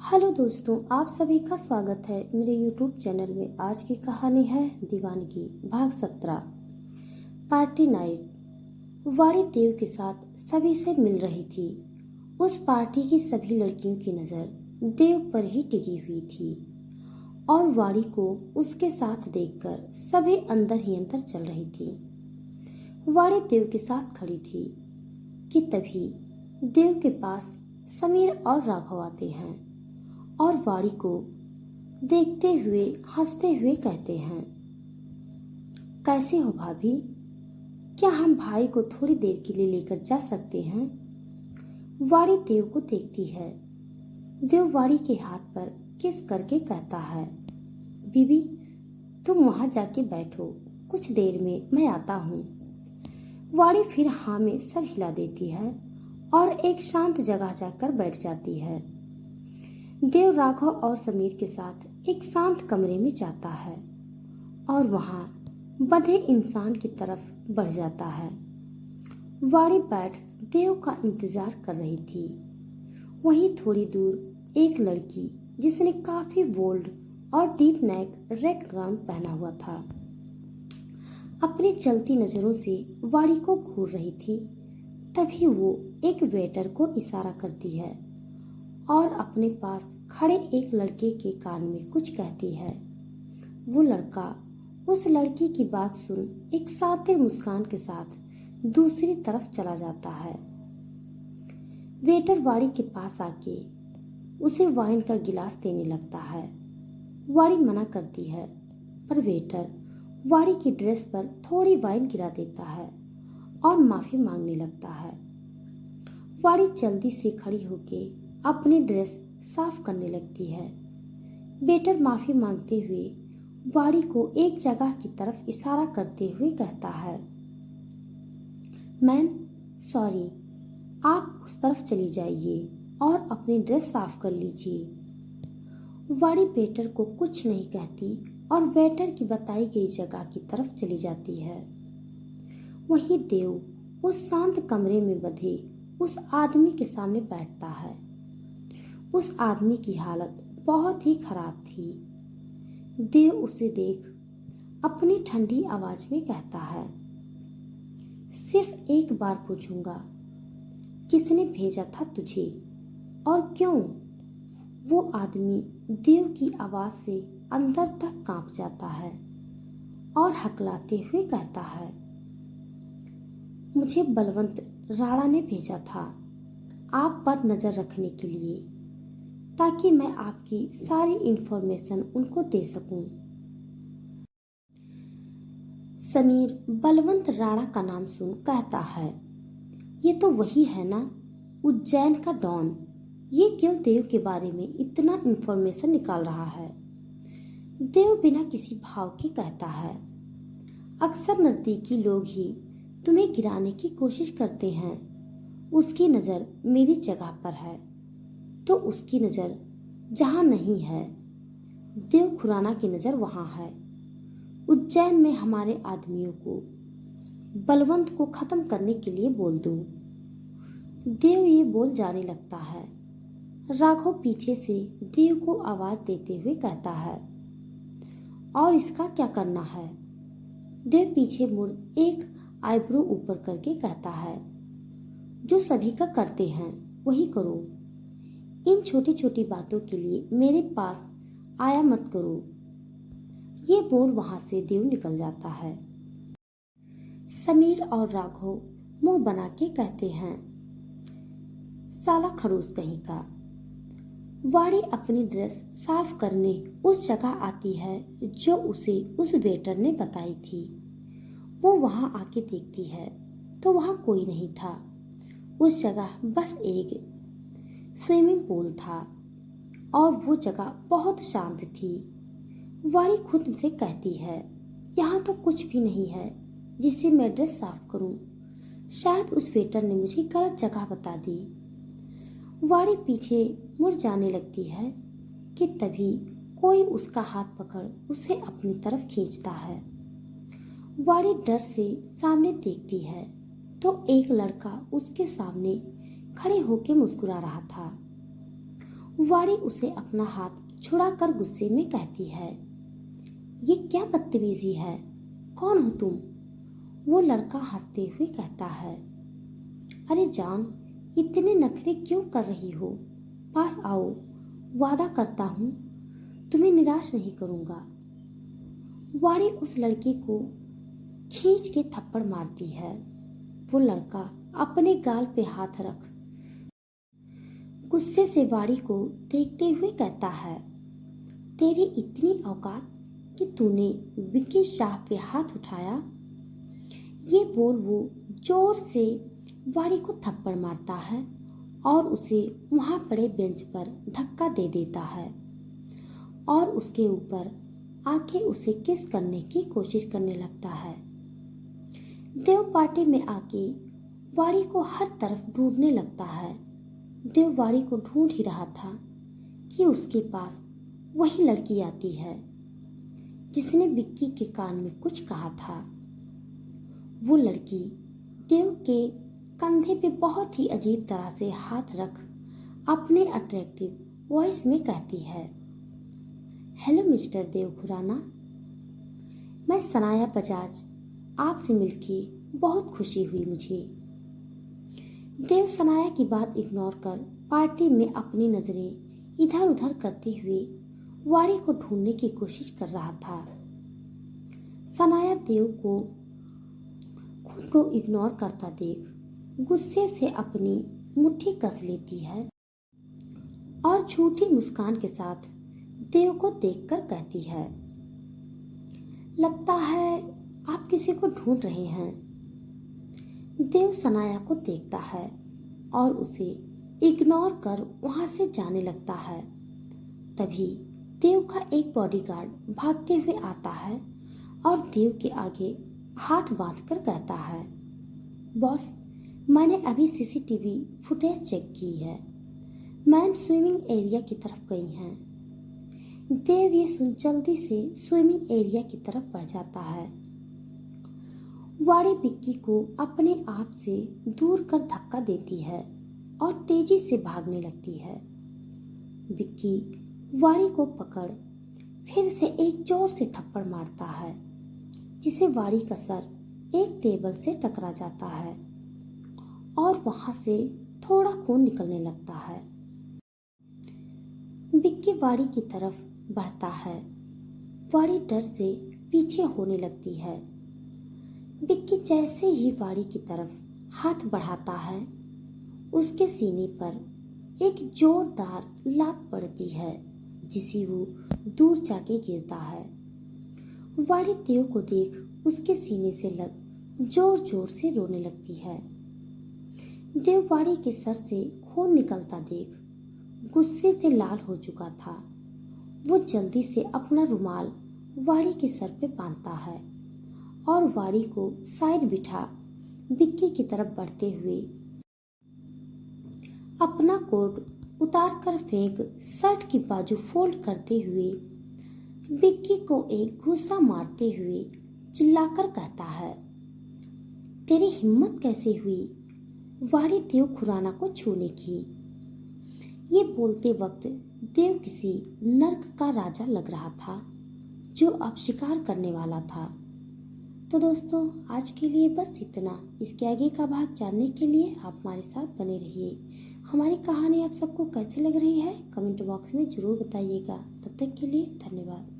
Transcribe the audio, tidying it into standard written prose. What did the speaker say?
Hello दोस्तों, आप सभी का स्वागत है मेरे यूट्यूब चैनल में। आज की कहानी है दीवानगी भाग 17। Party night. वाड़ी देव के साथ सभी से मिल रही थी। उस पार्टी की सभी लड़कियों की नज़र देव पर ही टिकी हुई थी और वाड़ी को उसके साथ देखकर सभी अंदर ही अंदर चल रही थी। वाड़ी देव के साथ खड़ी थी कि तभी देव के पास समीर और राघव आते हैं और वाड़ी को देखते हुए हंसते हुए कहते हैं, कैसे हो भाभी? क्या हम भाई को थोड़ी देर के लिए लेकर जा सकते हैं? वाड़ी देव को देखती है। देव वाड़ी के हाथ पर किस करके कहता है, बीबी तुम वहां जाके बैठो, कुछ देर में मैं आता हूँ। वाड़ी फिर हाँ में सर हिला देती है और एक शांत जगह जाकर बैठ जाती है। देव राघव और समीर के साथ एक शांत कमरे में जाता है और वहां बंधे इंसान की तरफ बढ़ जाता है। वाड़ी बैठ देव का इंतजार कर रही थी। वहीं थोड़ी दूर एक लड़की जिसने काफी बोल्ड और डीप नेक रेड गाउन पहना हुआ था, अपनी चलती नजरों से वाड़ी को घूर रही थी। तभी वो एक वेटर को इशारा करती है और अपने पास खड़े एक लड़के के कान में कुछ कहती है। वो लड़का उस लड़की की बात सुन एक सातिर मुस्कान के साथ दूसरी तरफ चला जाता है। वेटर वाड़ी के पास आके उसे वाइन का गिलास देने लगता है। वाड़ी मना करती है, पर वेटर वाड़ी की ड्रेस पर थोड़ी वाइन गिरा देता है और माफी मांगने लगता है। वाड़ी जल्दी से खड़ी होके अपनी ड्रेस साफ करने लगती है। वेटर माफी मांगते हुए वाड़ी को एक जगह की तरफ इशारा करते हुए कहता है, मैम सॉरी, आप उस तरफ चली जाइए और अपनी ड्रेस साफ कर लीजिए। वाड़ी वेटर को कुछ नहीं कहती और वेटर की बताई गई जगह की तरफ चली जाती है। वहीं देव उस शांत कमरे में बंधे उस आदमी के सामने बैठता है। उस आदमी की हालत बहुत ही खराब थी। देव उसे देख अपनी ठंडी आवाज में कहता है, सिर्फ एक बार पूछूंगा, किसने भेजा था तुझे और क्यों? वो आदमी देव की आवाज से अंदर तक कांप जाता है और हकलाते हुए कहता है, मुझे बलवंत राणा ने भेजा था आप पर नजर रखने के लिए, ताकि मैं आपकी सारी इंफॉर्मेशन उनको दे सकूं। समीर बलवंत राणा का नाम सुन कहता है, ये तो वही है ना, उज्जैन का डॉन। ये क्यों देव के बारे में इतना इंफॉर्मेशन निकाल रहा है? देव बिना किसी भाव के कहता है, अक्सर नजदीकी लोग ही तुम्हें गिराने की कोशिश करते हैं। उसकी नजर मेरी जगह पर है तो उसकी नजर जहां नहीं है, देव खुराना की नजर वहां है। उज्जैन में हमारे आदमियों को बलवंत को खत्म करने के लिए बोल दो। देव ये बोल जाने लगता है। राघव पीछे से देव को आवाज देते हुए कहता है, और इसका क्या करना है? देव पीछे मुड़ एक आईब्रो ऊपर करके कहता है, जो सभी का करते हैं वही करो। इन छोटी छोटी बातों के लिए मेरे पास आया मत करो। ये बोल वहां से देव निकल जाता है। समीर और राघव मुंह बना के कहते हैं, साला खड़ूस कहीं का। वाड़ी अपनी ड्रेस साफ करने उस जगह आती है जो उसे उस वेटर ने बताई थी। वो वहां आके देखती है तो वहां कोई नहीं था। उस जगह बस एक स्विमिंग पूल था और वो जगह बहुत शांत थी। वाड़ी खुद से कहती है, यहाँ तो कुछ भी नहीं है जिससे मैं ड्रेस साफ करूं। शायद उस वेटर ने मुझे गलत जगह बता दी। वाड़ी पीछे मुड़ जाने लगती है कि तभी कोई उसका हाथ पकड़ उसे अपनी तरफ खींचता है। वाड़ी डर से सामने देखती है तो एक लड़का उसके सामने खड़े होकर मुस्कुरा रहा था। वाड़ी उसे अपना हाथ छुड़ाकर गुस्से में कहती है, ये क्या बदतमीजी है, कौन हो तुम? वो लड़का हंसते हुए कहता है, अरे जान, इतने नखरे क्यों कर रही हो? पास आओ, वादा करता हूँ तुम्हें निराश नहीं करूँगा। वाड़ी उस लड़के को खींच के थप्पड़ मारती है। वो लड़का अपने गाल पे हाथ रख गुस्से से वाड़ी को देखते हुए कहता है, तेरी इतनी औकात कि तूने विक्की शाह पे हाथ उठाया? ये बोल वो जोर से वाड़ी को थप्पड़ मारता है और उसे वहां पड़े बेंच पर धक्का दे देता है और उसके ऊपर आके उसे किस करने की कोशिश करने लगता है। देव पार्टी में आके वाड़ी को हर तरफ ढूंढने लगता है। देव वाड़ी को ढूंढ ही रहा था कि उसके पास वही लड़की आती है जिसने विक्की के कान में कुछ कहा था। वो लड़की देव के कंधे पे बहुत ही अजीब तरह से हाथ रख अपने अट्रैक्टिव वॉइस में कहती है, हेलो मिस्टर देव खुराना, मैं सनाया बजाज, आपसे मिलके बहुत खुशी हुई मुझे। देव सनाया की बात इग्नोर कर पार्टी में अपनी नजरें इधर उधर करते हुए वाड़ी को ढूंढने की कोशिश कर रहा था। सनाया देव को खुद को इग्नोर करता देख गुस्से से अपनी मुट्ठी कस लेती है और झूठी मुस्कान के साथ देव को देखकर कहती है, लगता है आप किसी को ढूंढ रहे हैं। देव सनाया को देखता है और उसे इग्नोर कर वहां से जाने लगता है। तभी देव का एक बॉडीगार्ड भागते हुए आता है और देव के आगे हाथ बांधकर कहता है, बॉस, मैंने अभी सीसीटीवी फुटेज चेक की है, मैम स्विमिंग एरिया की तरफ गई हैं। देव ये सुन जल्दी से स्विमिंग एरिया की तरफ बढ़ जाता है। वाड़ी विक्की को अपने आप से दूर कर धक्का देती है और तेजी से भागने लगती है। विक्की वाड़ी को पकड़ फिर से एक जोर से थप्पड़ मारता है जिसे वाड़ी का सर एक टेबल से टकरा जाता है और वहां से थोड़ा खून निकलने लगता है। विक्की वाड़ी की तरफ बढ़ता है। वाड़ी डर से पीछे होने लगती है। विक्की जैसे ही वाड़ी की तरफ हाथ बढ़ाता है, उसके सीने पर एक जोरदार लात पड़ती है जिसे वो दूर जाके गिरता है। वाड़ी देव को देख उसके सीने से लग जोर जोर से रोने लगती है। देव वाड़ी के सर से खून निकलता देख गुस्से से लाल हो चुका था। वो जल्दी से अपना रुमाल वाड़ी के सर पे बांधता है और वाड़ी को साइड बिठा विक्की की तरफ बढ़ते हुए अपना कोट उतार कर फेंक शर्ट की बाजू फोल्ड करते हुए विक्की को एक घूंसा मारते हुए चिल्लाकर कहता है, तेरी हिम्मत कैसे हुई वाड़ी देव खुराना को छूने की? ये बोलते वक्त देव किसी नर्क का राजा लग रहा था जो अब शिकार करने वाला था। तो दोस्तों, आज के लिए बस इतना। इसके आगे का भाग जानने के लिए आप हमारे साथ बने रहिए। हमारी कहानी आप सबको कैसे लग रही है कमेंट बॉक्स में ज़रूर बताइएगा। तब तक के लिए धन्यवाद।